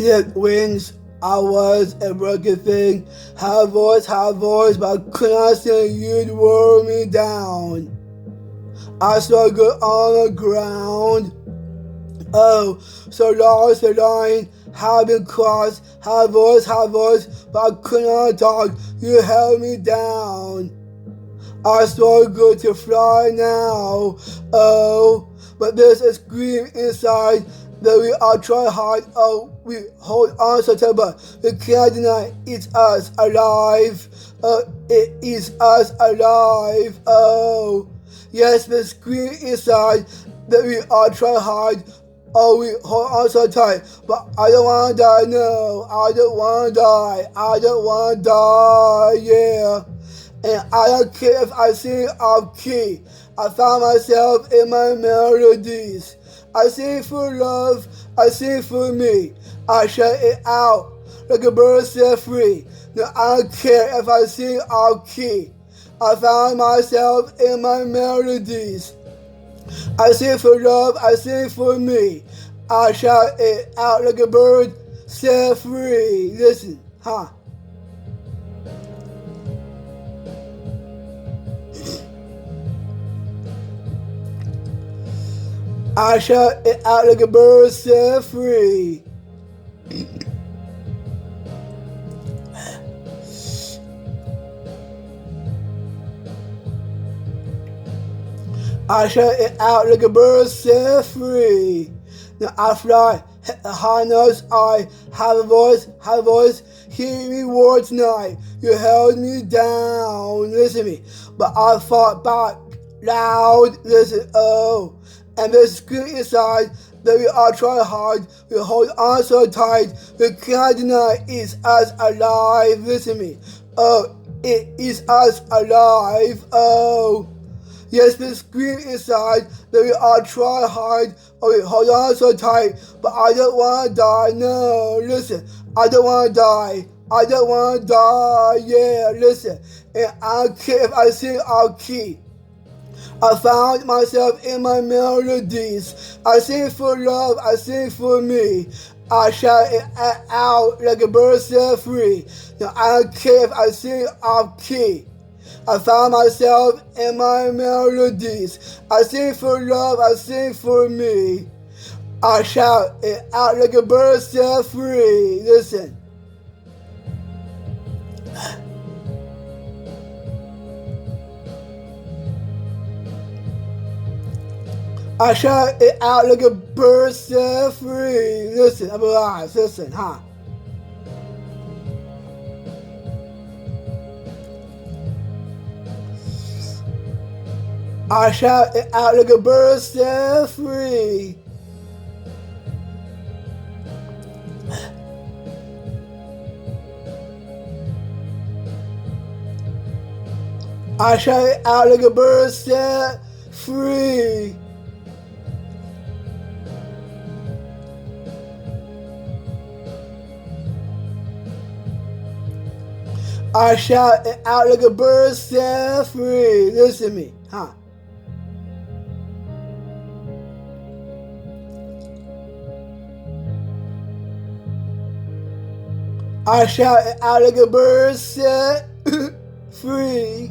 Clipped wings, I was a broken thing. Had voice, but I could not say you'd wear me down. I struggled on the ground. Oh, so long, have been crossed, have voice, but I could not talk. You held me down. I struggle to fly now. Oh, but there's a scream inside that we all try hard. Oh, we hold on so tight, but we can't deny it's us alive. It is us alive. Oh, yes, the scream inside that we all try hard. Oh, we hold on so tight, but I don't wanna die. No, I don't wanna die. I don't wanna die. Yeah. And I don't care if I sing off key. I found myself in my melodies. I sing for love, I sing for me. I shout it out like a bird set free. No, I don't care if I sing off key. I found myself in my melodies. I sing for love, I sing for me. I shout it out like a bird set free. Listen, huh? I shout it out like a bird set free. I shout it out like a bird set free. Now I fly high notes, I have a voice, hear me words tonight. You held me down, listen to me, but I fought back loud, listen, oh. And there's scream inside that we all try hard, we hold on so tight, we can't deny it's us alive, listen to me, oh, it is us alive, oh. Yes, the scream inside that we all try hard, oh, we hold on so tight, but I don't wanna die, no, listen, I don't wanna die. I don't wanna die, yeah, listen, and I don't care if I sing off key. I found myself in my melodies. I sing for love, I sing for me. I shout it out like a bird set free. Now I don't care if I sing off key. I found myself in my melodies. I sing for love, I sing for me. I shout it out like a bird set free. Listen. I shout it out like a bird set free. Listen, I'm alive. Listen, huh? I shout it out like a bird set free. I shout it out like a bird set free. I shout it out like a bird set free. Listen to me, huh? I shout it out like a bird set free.